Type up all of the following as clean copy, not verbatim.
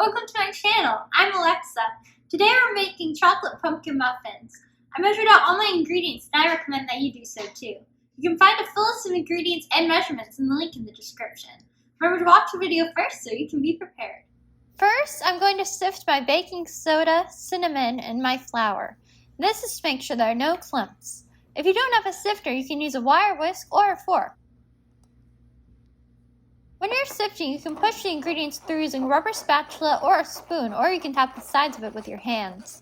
Welcome to my channel. I'm Alexa. Today we're making chocolate pumpkin muffins. I measured out all my ingredients and I recommend that you do so too. You can find a full list of ingredients and measurements in the link in the description. Remember to watch the video first so you can be prepared. First, I'm going to sift my baking soda, cinnamon, and my flour. This is to make sure there are no clumps. If you don't have a sifter, you can use a wire whisk or a fork. When you're sifting, you can push the ingredients through using a rubber spatula or a spoon, or you can tap the sides of it with your hands.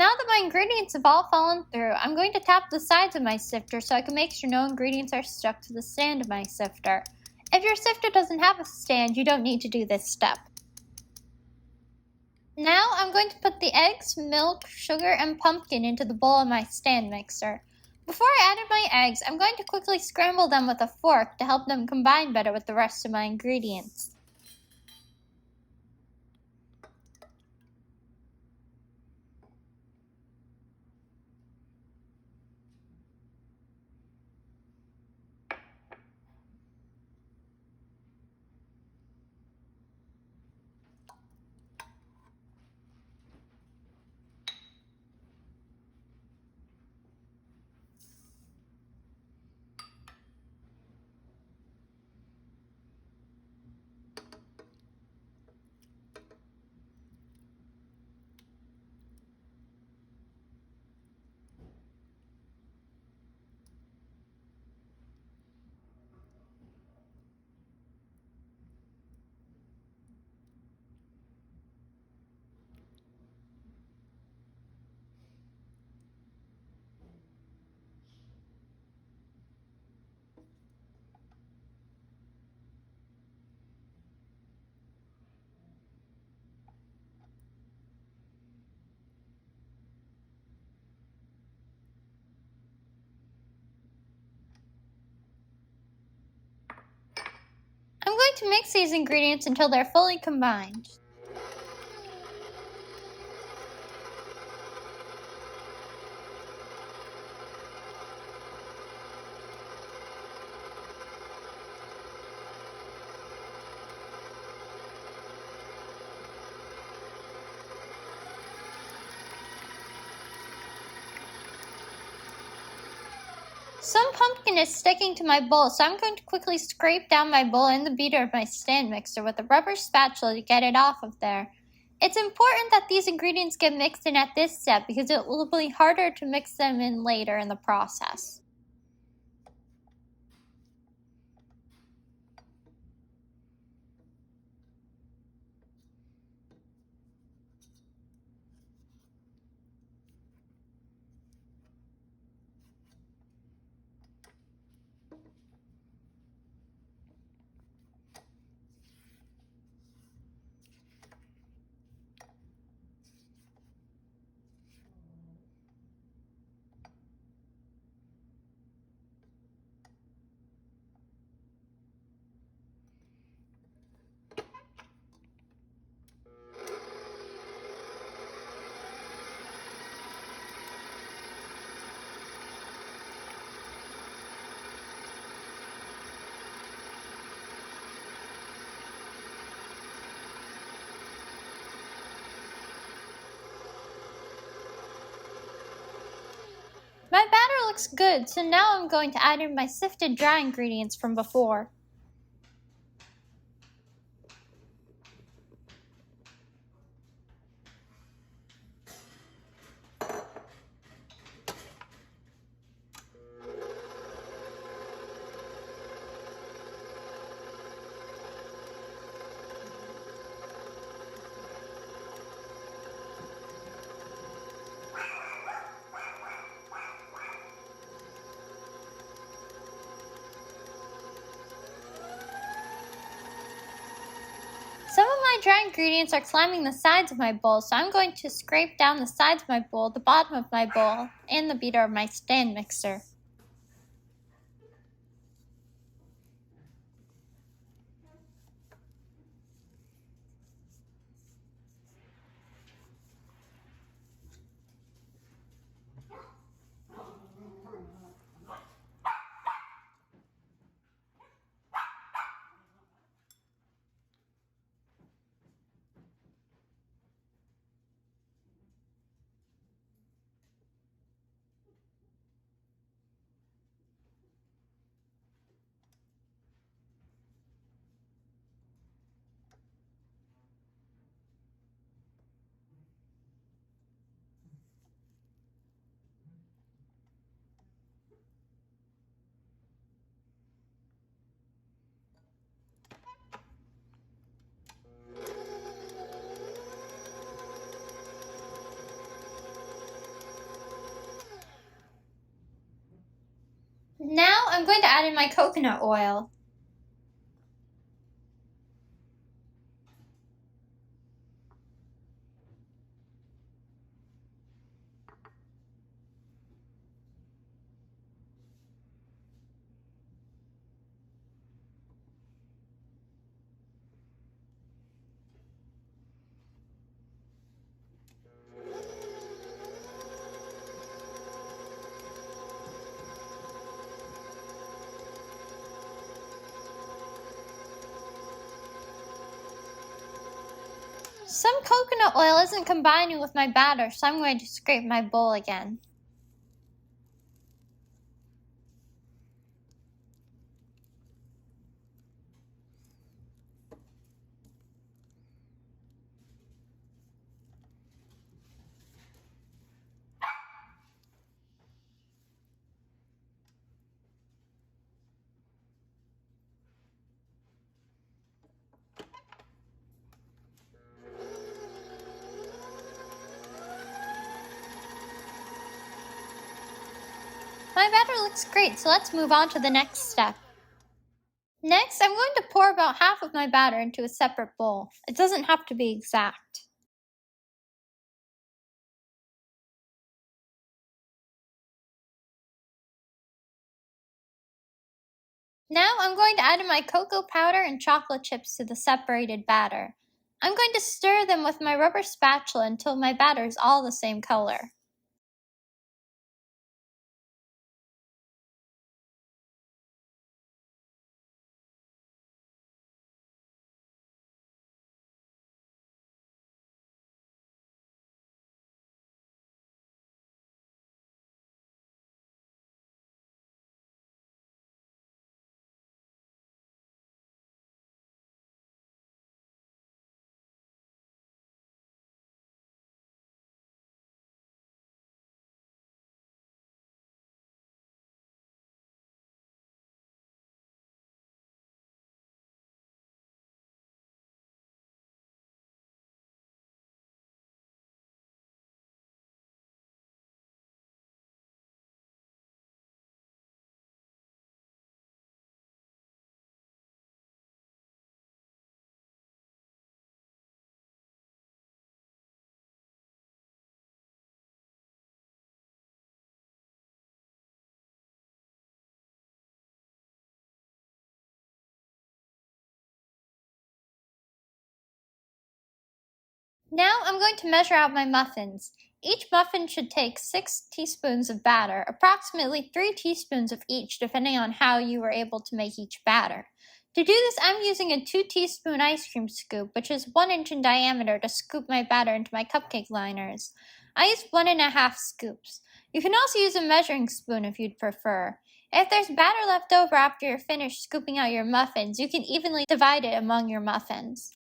Now that my ingredients have all fallen through, I'm going to tap the sides of my sifter so I can make sure no ingredients are stuck to the stand of my sifter. If your sifter doesn't have a stand, you don't need to do this step. Now I'm going to put the eggs, milk, sugar, and pumpkin into the bowl of my stand mixer. Before I added my eggs, I'm going to quickly scramble them with a fork to help them combine better with the rest of my ingredients. I'm going to mix these ingredients until they're fully combined. Some pumpkin is sticking to my bowl, so I'm going to quickly scrape down my bowl and the beater of my stand mixer with a rubber spatula to get it off of there. It's important that these ingredients get mixed in at this step because it will be harder to mix them in later in the process. My batter looks good, so now I'm going to add in my sifted dry ingredients from before. my dry ingredients are climbing the sides of my bowl, so I'm going to scrape down the sides of my bowl, the bottom of my bowl, and the beater of my stand mixer. Now I'm going to add in my coconut oil. Some coconut oil isn't combining with my batter, so I'm going to scrape my bowl again. My batter looks great, so let's move on to the next step. Next, I'm going to pour about half of my batter into a separate bowl. It doesn't have to be exact. Now I'm going to add in my cocoa powder and chocolate chips to the separated batter. I'm going to stir them with my rubber spatula until my batter is all the same color. Now I'm going to measure out my muffins. Each muffin should take 6 teaspoons of batter, approximately 3 teaspoons of each depending on how you were able to make each batter. To do this, I'm using a 2-teaspoon ice cream scoop, which is 1 inch in diameter, to scoop my batter into my cupcake liners. I used 1½ scoops. You can also use a measuring spoon if you'd prefer. If there's batter left over after you're finished scooping out your muffins, you can evenly divide it among your muffins.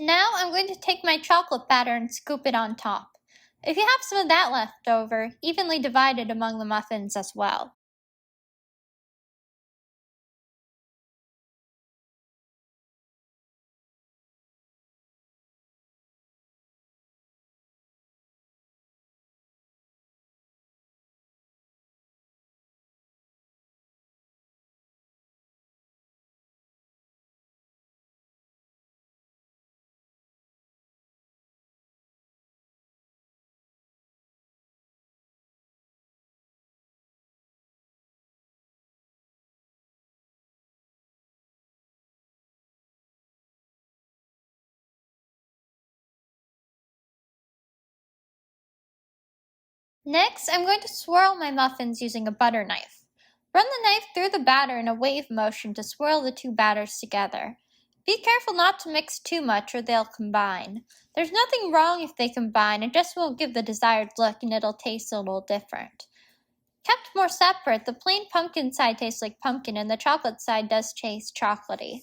Now I'm going to take my chocolate batter and scoop it on top. If you have some of that left over, evenly divide it among the muffins as well. Next, I'm going to swirl my muffins using a butter knife. Run the knife through the batter in a wave motion to swirl the two batters together. Be careful not to mix too much or they'll combine. There's nothing wrong if they combine, it just won't give the desired look and it'll taste a little different. Kept more separate, the plain pumpkin side tastes like pumpkin and the chocolate side does taste chocolatey.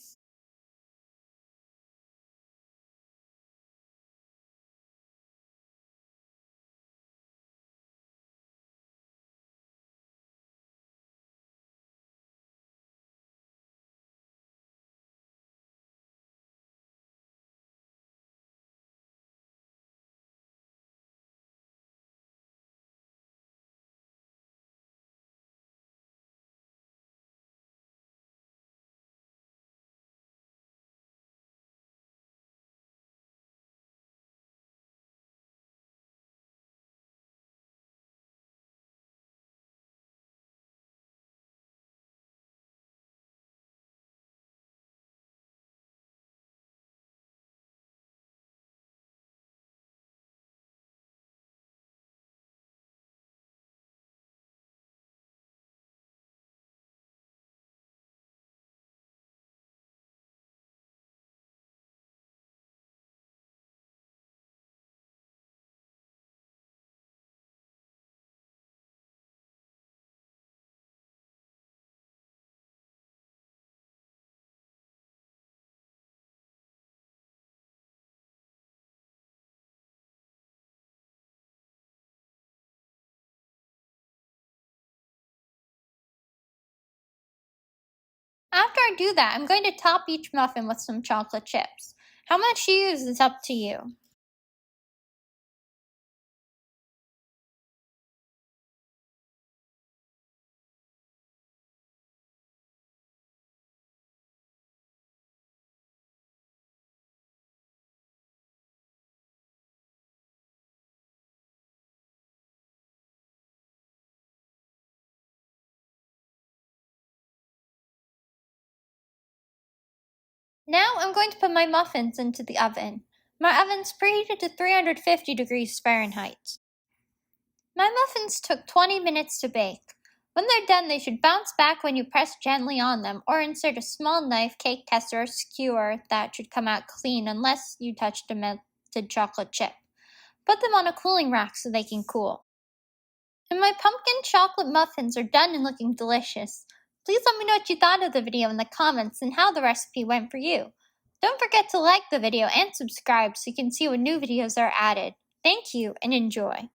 After I do that, I'm going to top each muffin with some chocolate chips. How much you use is up to you. Now I'm going to put my muffins into the oven. My oven's preheated to 350 degrees Fahrenheit. My muffins took 20 minutes to bake. When they're done, they should bounce back when you press gently on them or insert a small knife, cake tester, or skewer that should come out clean unless you touched a melted chocolate chip. Put them on a cooling rack so they can cool. And my pumpkin chocolate muffins are done and looking delicious. Please let me know what you thought of the video in the comments and how the recipe went for you. Don't forget to like the video and subscribe so you can see when new videos are added. Thank you and enjoy.